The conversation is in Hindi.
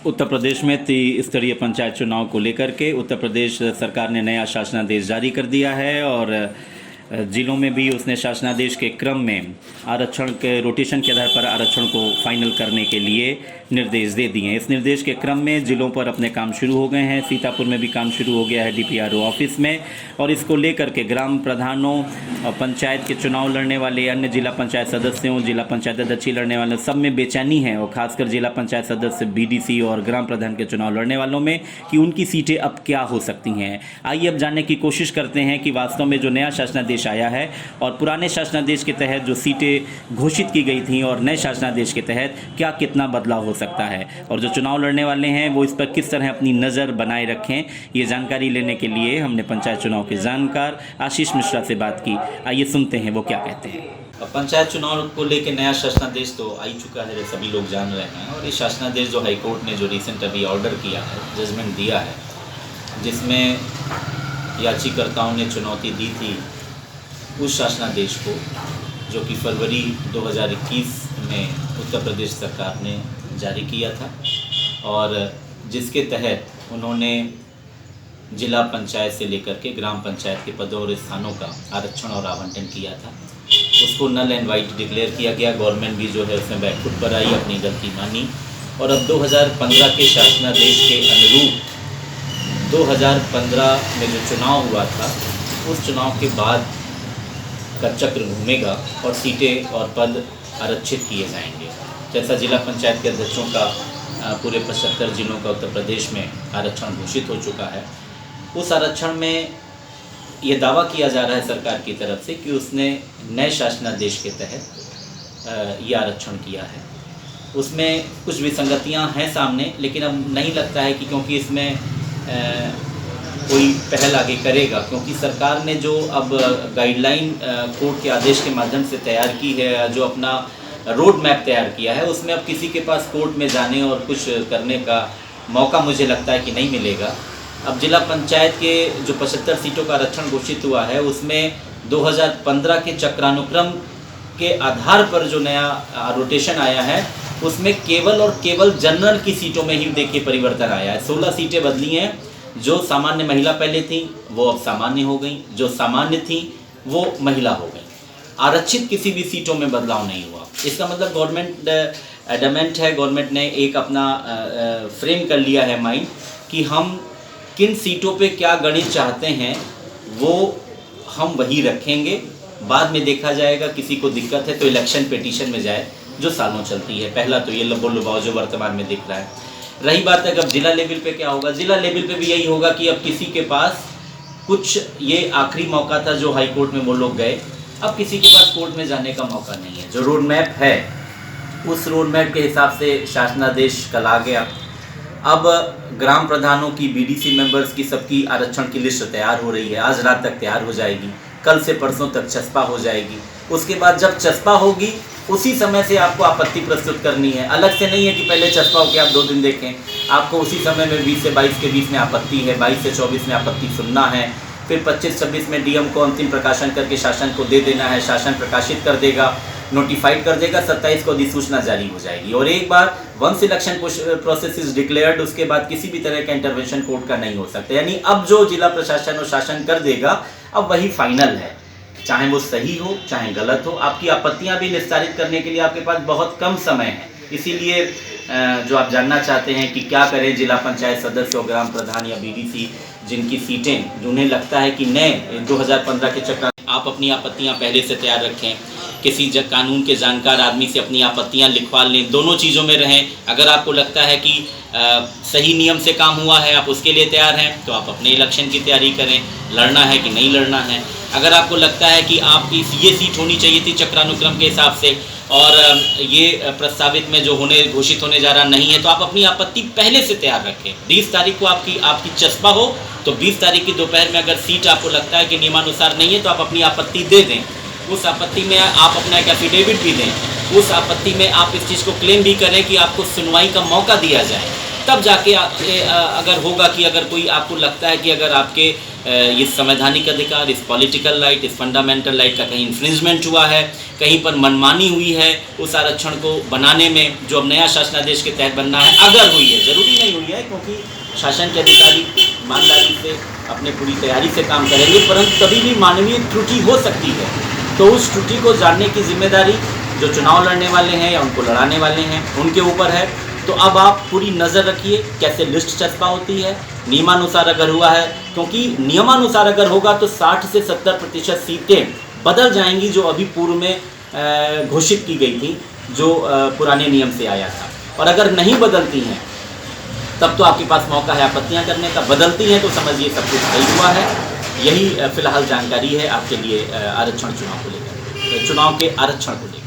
उत्तर प्रदेश में त्रिस्तरीय पंचायत चुनाव को लेकर के उत्तर प्रदेश सरकार ने नया शासनादेश जारी कर दिया है और जिलों में भी उसने शासनादेश के क्रम में आरक्षण के रोटेशन के आधार पर आरक्षण को फाइनल करने के लिए निर्देश दे दिए हैं। इस निर्देश के क्रम में जिलों पर अपने काम शुरू हो गए हैं। सीतापुर में भी काम शुरू हो गया है डीपीआरओ ऑफिस में, और इसको लेकर के ग्राम प्रधानों और पंचायत के चुनाव लड़ने वाले अन्य जिला पंचायत सदस्यों, जिला पंचायत अध्यक्ष लड़ने वाले सब में बेचैनी है, और खासकर जिला पंचायत सदस्य, बीडीसी और ग्राम प्रधान के चुनाव लड़ने वालों में कि उनकी सीटें अब क्या हो सकती हैं। आइए अब जानने की कोशिश करते हैं कि वास्तव में जो नया शासनादेश आया है और पुराने शासनादेश के तहत जो सीटें घोषित की गई थी और नए शासनादेश के तहत क्या कितना बदलाव हो सकता है, और जो चुनाव लड़ने वाले हैं वो इस पर किस तरह अपनी नज़र बनाए रखें। ये जानकारी लेने के लिए हमने पंचायत चुनाव के जानकार आशीष मिश्रा से बात की। आइए सुनते हैं वो क्या कहते हैं। पंचायत चुनाव को लेकर नया शासनादेश तो आ ही चुका है, सभी लोग जान रहे हैं, और ये शासनादेश जो हाईकोर्ट ने जो रिसेंट अभी ऑर्डर किया है, जजमेंट दिया है, जिसमें याचिकाकर्ताओं ने चुनौती दी थी उस शासनादेश को जो कि फरवरी 2021 में उत्तर प्रदेश सरकार ने जारी किया था, और जिसके तहत उन्होंने जिला पंचायत से लेकर के ग्राम पंचायत के पदों और स्थानों का आरक्षण और आवंटन किया था। उसको नल एंड वाइट डिक्लेयर किया गया। गवर्नमेंट भी जो है उसमें बैकफुट पर आई, अपनी गलती मानी, और अब 2015 के शासनादेश के अनुरूप 2015 में जो चुनाव हुआ था उस चुनाव के बाद का चक्र घूमेगा और सीटें और पद आरक्षित किए जाएंगे। जैसा जिला पंचायत के अध्यक्षों का पूरे 75 जिलों का उत्तर प्रदेश में आरक्षण घोषित हो चुका है, उस आरक्षण में ये दावा किया जा रहा है सरकार की तरफ से कि उसने नए शासनादेश के तहत ये आरक्षण किया है। उसमें कुछ विसंगतियां हैं सामने, लेकिन अब नहीं लगता है कि क्योंकि इसमें कोई पहल आगे करेगा, क्योंकि सरकार ने जो अब गाइडलाइन कोर्ट के आदेश के माध्यम से तैयार की है, जो अपना रोड मैप तैयार किया है, उसमें अब किसी के पास कोर्ट में जाने और कुछ करने का मौका मुझे लगता है कि नहीं मिलेगा। अब जिला पंचायत के जो 75 सीटों का आरक्षण घोषित हुआ है उसमें 2015 के चक्रानुक्रम के आधार पर जो नया रोटेशन आया है उसमें केवल और केवल जनरल की सीटों में ही देखिए परिवर्तन आया है। 16 सीटें बदली हैं। जो सामान्य महिला पहले थी वो अब सामान्य हो गई, जो सामान्य थी वो महिला हो गई। आरक्षित किसी भी सीटों में बदलाव नहीं हुआ। इसका मतलब गवर्नमेंट एडमेंट है, गवर्नमेंट ने एक अपना फ्रेम कर लिया है माइंड कि हम किन सीटों पे क्या गणित चाहते हैं वो हम वही रखेंगे। बाद में देखा जाएगा, किसी को दिक्कत है तो इलेक्शन पिटीशन में जाए जो सालों चलती है। पहला तो ये लबो लुभाव जो वर्तमान में दिख रहा है। रही बात है अब जिला लेवल पे क्या होगा, जिला लेवल पे भी यही होगा कि अब किसी के पास कुछ, ये आखिरी मौका था जो हाई कोर्ट में वो लोग गए, अब किसी के पास कोर्ट में जाने का मौका नहीं है। जो रोड मैप है उस रोड मैप के हिसाब से शासनादेश कल आ गया। अब ग्राम प्रधानों की, बीडीसी मेंबर्स की, सबकी आरक्षण की लिस्ट तैयार हो रही है। आज रात तक तैयार हो जाएगी, कल से परसों तक चस्पा हो जाएगी। उसके बाद जब चस्पा होगी उसी समय से आपको आपत्ति प्रस्तुत करनी है। अलग से नहीं है कि पहले चस्पा हो के आप 2 दिन देखें। आपको उसी समय में 20 से 22 के बीच में आपत्ति है, 22 से 24 में आपत्ति सुनना है, फिर 25-26 में डीएम को अंतिम प्रकाशन करके शासन को दे देना है। शासन प्रकाशित कर देगा, नोटिफाइड कर देगा, 27 को अधिसूचना जारी हो जाएगी। और एक बार once election process is declared, उसके बाद किसी भी तरह का इंटरवेंशन कोर्ट का नहीं हो सकता। यानी अब जो जिला प्रशासन और शासन कर देगा अब वही फाइनल है, चाहे वो सही हो चाहे गलत हो। आपकी आपत्तियां भी निस्तारित करने के लिए आपके पास बहुत कम समय है। इसीलिए जो आप जानना चाहते हैं कि क्या करें जिला पंचायत सदस्य और ग्राम प्रधान या बीडीसी जिनकी सीटें, जिन्हें लगता है कि नए 2015 के चक्र, आप अपनी आपत्तियां पहले से तैयार रखें। किसी कानून के जानकार आदमी से अपनी आपत्तियां लिखवा लें, दोनों चीज़ों में रहें। अगर आपको लगता है कि सही नियम से काम हुआ है, आप उसके लिए तैयार हैं, तो आप अपने इलेक्शन की तैयारी करें, लड़ना है कि नहीं लड़ना है। अगर आपको लगता है कि आपकी ये सीट होनी चाहिए थी चक्रानुक्रम के हिसाब से और ये प्रस्तावित में जो घोषित होने जा रहा नहीं है, तो आप अपनी आपत्ति पहले से तैयार रखें। 20 तारीख को आपकी चस्पा हो तो 20 तारीख की दोपहर में अगर सीट आपको लगता है कि नियमानुसार नहीं है तो आप अपनी आपत्ति दे दें। उस आपत्ति में आप अपना एक एफिडेविट भी दें। उस आपत्ति में आप इस चीज़ को क्लेम भी करें कि आपको सुनवाई का मौका दिया जाए। तब जाके अगर होगा कि अगर कोई आपको लगता है कि अगर आपके ये संवैधानिक अधिकार, इस पॉलिटिकल राइट, इस फंडामेंटल राइट का कहीं इन्फ्रिंजमेंट हुआ है, कहीं पर मनमानी हुई है उस आरक्षण को बनाने में जो अब नया शासनादेश के तहत बनना है, अगर हुई है, ज़रूरी नहीं हुई है क्योंकि शासन के अधिकारी ईमानदारी से अपने पूरी तैयारी से काम करेंगे, परंतु कभी भी मानवीय त्रुटि हो सकती है। तो उस त्रुटि को जानने की जिम्मेदारी जो चुनाव लड़ने वाले हैं या उनको लड़ाने वाले हैं उनके ऊपर है। तो अब आप पूरी नज़र रखिए कैसे लिस्ट चस्पा होती है, नियमानुसार अगर हुआ है, क्योंकि नियमानुसार अगर होगा तो 60 से 70% सीटें बदल जाएंगी जो अभी पूर्व में घोषित की गई थी, जो पुराने नियम से आया था। और अगर नहीं बदलती हैं तब तो आपके पास मौका है आपत्तियां करने का, बदलती हैं तो समझिए सब कुछ सही हुआ है। यही फिलहाल जानकारी है आपके लिए आरक्षण चुनाव को लेकर, चुनाव के आरक्षण को लेकर।